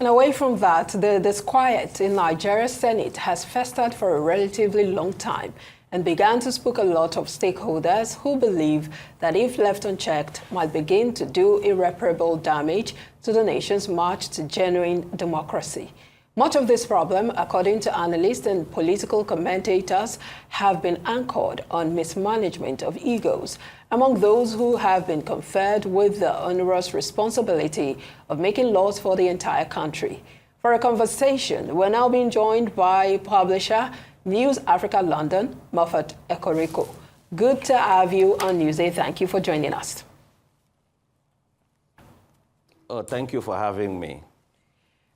And away from that, the disquiet in Nigeria's Senate has festered for a relatively long time and began to spook a lot of stakeholders who believe that if left unchecked, might begin to do irreparable damage to the nation's march to genuine democracy. Much of this problem, according to analysts and political commentators, have been anchored on mismanagement of egos among those who have been conferred with the onerous responsibility of making laws for the entire country. For a conversation, we're now being joined by publisher News Africa London, Moffat Ekoriko. Good to have you on Newsday. Thank you for joining us. Oh, thank you for having me.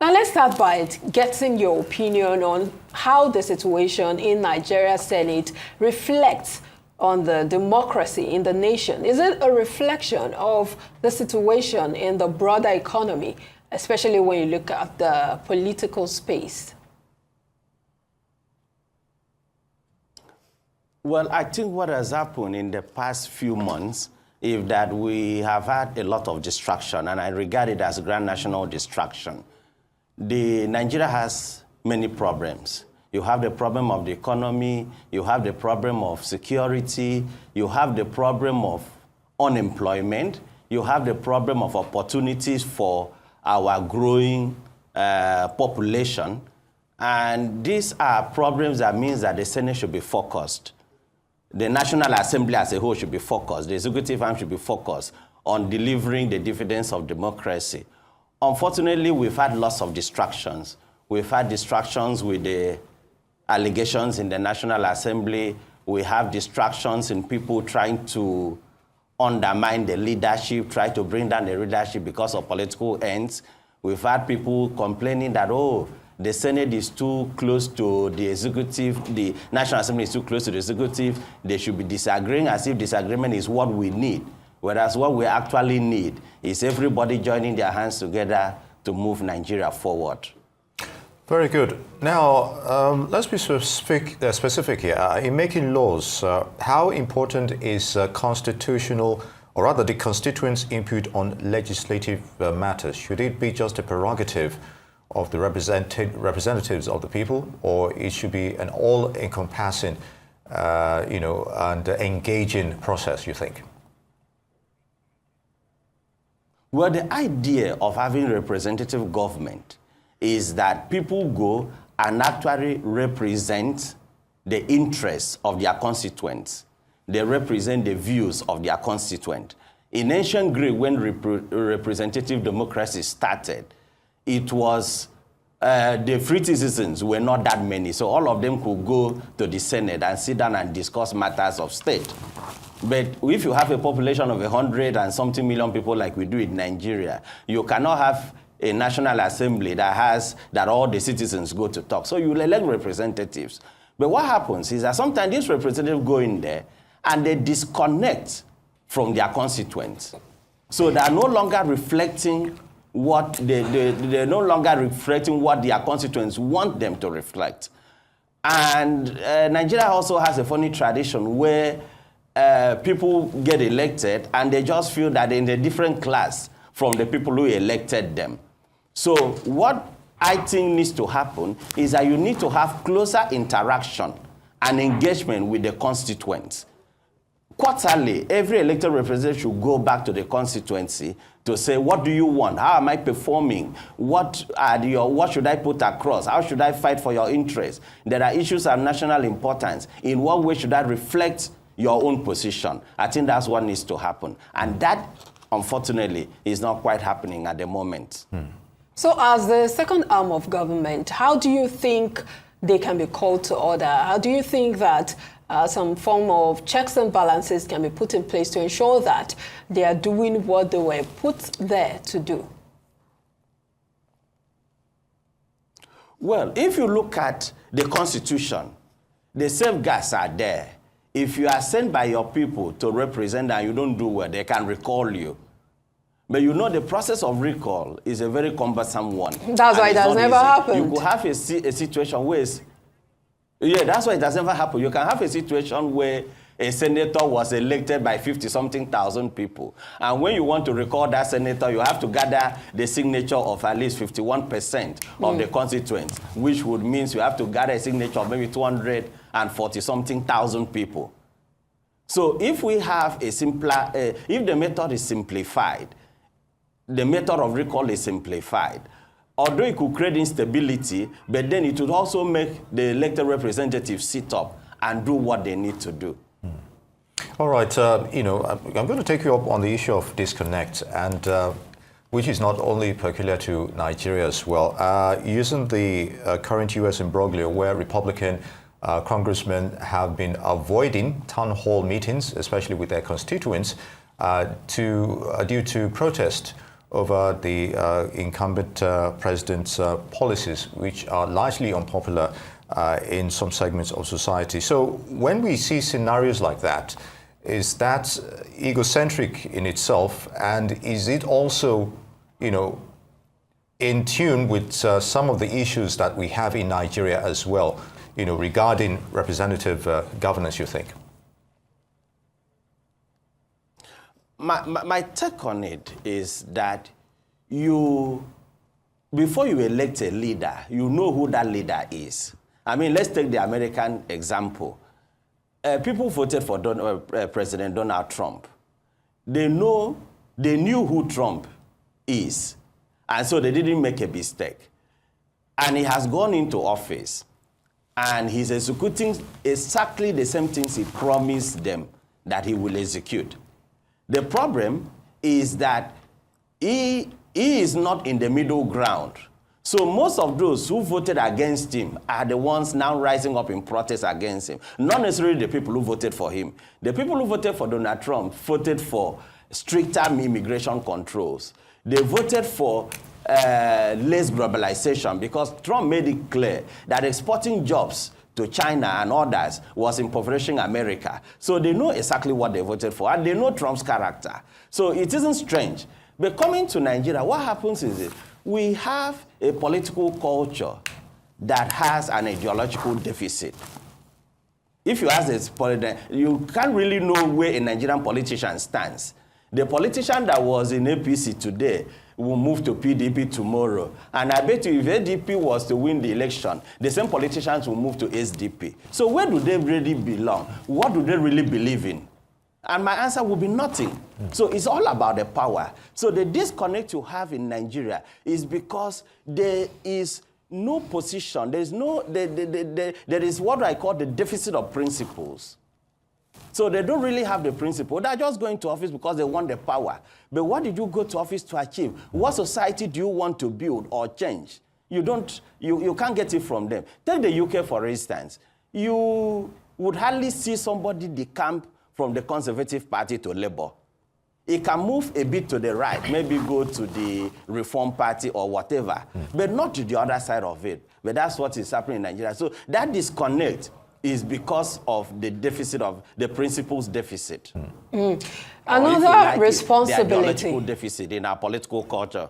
Now, let's start by getting your opinion on how the situation in Nigeria's Senate reflects on the democracy in the nation. Is it a reflection of the situation in the broader economy, especially when you look at the political space? Well, I think what has happened in the past few months is that we have had a lot of distraction, and I regard it as grand national distraction. Nigeria has many problems. You have the problem of the economy, you have the problem of security, you have the problem of unemployment, you have the problem of opportunities for our growing population. And these are problems that means that the Senate should be focused. The National Assembly as a whole should be focused. The executive arm should be focused on delivering the dividends of democracy. Unfortunately, we've had lots of distractions. We've had distractions with the allegations in the National Assembly. We have distractions in people trying to undermine the leadership, try to bring down the leadership because of political ends. We've had people complaining that, oh, the Senate is too close to the executive, the National Assembly is too close to the executive. They should be disagreeing as if disagreement is what we need. Whereas what we actually need is everybody joining their hands together to move Nigeria forward. Very good. Now, let's be specific here. In making laws, how important is constitutional, or rather the constituents' input on legislative matters? Should it be just a prerogative of the representatives of the people, or it should be an all-encompassing, and engaging process, you think? Well, the idea of having representative government is that people go and actually represent the interests of their constituents. They represent the views of their constituent. In ancient Greece, when representative democracy started, it was the free citizens were not that many, so all of them could go to the Senate and sit down and discuss matters of state. But if you have a population of 100 and something million people like we do in Nigeria, you cannot have a National Assembly that all the citizens go to talk. So you will elect representatives. But what happens is that sometimes these representatives go in there and they disconnect from their constituents. So they are no longer reflecting what they're no longer reflecting what their constituents want them to reflect. And Nigeria also has a funny tradition where people get elected and they just feel that they're in a different class from the people who elected them. So what I think needs to happen is that you need to have closer interaction and engagement with the constituents. Quarterly, every elected representative should go back to the constituency to say, what do you want? How am I performing? What should I put across? How should I fight for your interests? There are issues of national importance. In what way should I reflect your own position? I think that's what needs to happen. And that, unfortunately, is not quite happening at the moment. So as the second arm of government, how do you think they can be called to order? How do you think that some form of checks and balances can be put in place to ensure that they are doing what they were put there to do? Well, if you look at the Constitution, the safeguards are there. If you are sent by your people to represent and you don't do well, they can recall you. But you know the process of recall is a very cumbersome one. That's why it has never happened. You could have a situation where, that's why it has never happened. You can have a situation where a senator was elected by 50-something thousand people. And when you want to recall that senator, you have to gather the signature of at least 51% of the constituents, which would mean you have to gather a signature of maybe 240-something thousand people. So if we have a simpler, if the method is simplified, the method of recall is simplified, although it could create instability, but then it would also make the elected representatives sit up and do what they need to do. All right, I'm going to take you up on the issue of disconnect, and which is not only peculiar to Nigeria as well. Using the current U.S. imbroglio, where Republican congressmen have been avoiding town hall meetings, especially with their constituents, due to protest over the incumbent president's policies, which are largely unpopular in some segments of society. So when we see scenarios like that, is that egocentric in itself, and is it also, in tune with some of the issues that we have in Nigeria as well, regarding representative governance, you think? My take on it is that before you elect a leader, you know who that leader is. I mean, let's take the American example. People voted for President Donald Trump. They knew who Trump is, and so they didn't make a mistake. And he has gone into office, and he's executing exactly the same things he promised them that he will execute. The problem is that he is not in the middle ground. So most of those who voted against him are the ones now rising up in protest against him. Not necessarily the people who voted for him. The people who voted for Donald Trump voted for stricter immigration controls. They voted for less globalization, because Trump made it clear that exporting jobs to China and others was impoverishing America. So they know exactly what they voted for, and they know Trump's character. So it isn't strange. But coming to Nigeria, what happens is we have a political culture that has an ideological deficit. If you ask this politician, you can't really know where a Nigerian politician stands. The politician that was in APC today will move to PDP tomorrow. And I bet you if ADP was to win the election, the same politicians will move to SDP. So where do they really belong? What do they really believe in? And my answer will be nothing. So it's all about the power. So the disconnect you have in Nigeria is because there is no position. There is what I call the deficit of principles. So they don't really have the principle. They're just going to office because they want the power. But what did you go to office to achieve? What society do you want to build or change? You can't get it from them. Take the UK, for instance. You would hardly see somebody decamp from the Conservative Party to Labour. It can move a bit to the right, maybe go to the Reform Party or whatever, but not to the other side of it. But that's what is happening in Nigeria. So that disconnect is because of the deficit of the principles deficit. Another responsibility. The ideological deficit in our political culture.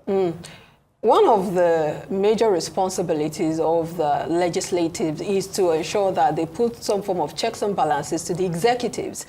One of the major responsibilities of the legislatives is to ensure that they put some form of checks and balances to the executives.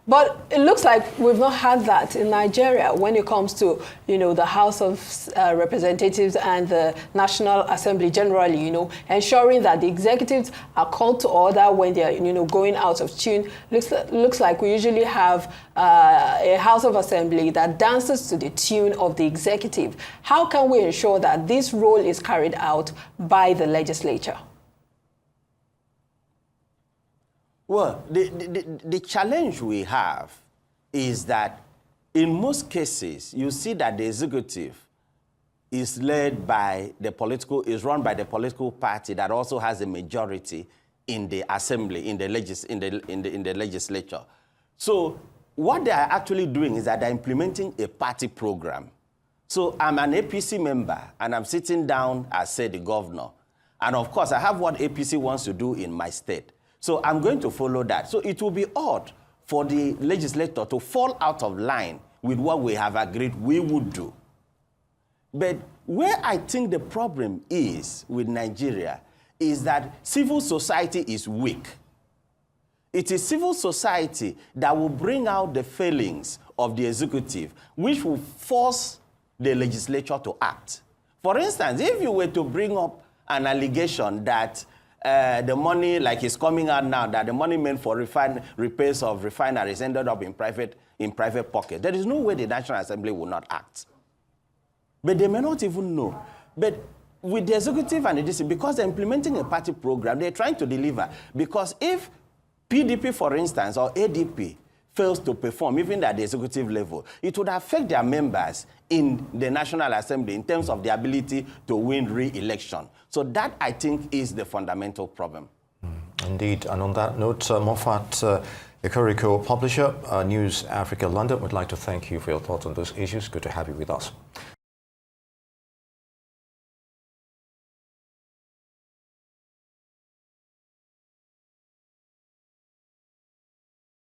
But it looks like we've not had that in Nigeria when it comes to, the House of Representatives and the National Assembly generally, ensuring that the executives are called to order when they're, going out of tune. Looks like we usually have a House of Assembly that dances to the tune of the executive. How can we ensure that this role is carried out by the legislature? Well, the challenge we have is that in most cases, you see that the executive is led by is run by the political party that also has a majority in the assembly, in the legislature. So what they are actually doing is that they're implementing a party program. So I'm an APC member, and I'm sitting down as, say, the governor. And of course, I have what APC wants to do in my state. So I'm going to follow that. So it will be odd for the legislator to fall out of line with what we have agreed we would do. But where I think the problem is with Nigeria is that civil society is weak. It is civil society that will bring out the failings of the executive, which will force the legislature to act. For instance, if you were to bring up an allegation that the money, like is coming out now, that the money meant for repairs of refineries ended up in private pockets, there is no way the National Assembly will not act. But they may not even know. But with the executive and the DC, because they're implementing a party program, they're trying to deliver. Because if PDP, for instance, or ADP fails to perform, even at the executive level, it would affect their members in the National Assembly in terms of the ability to win re-election. So that, I think, is the fundamental problem. Indeed. And on that note, Moffat, Ekoriko, publisher, News Africa London, would like to thank you for your thoughts on those issues. Good to have you with us.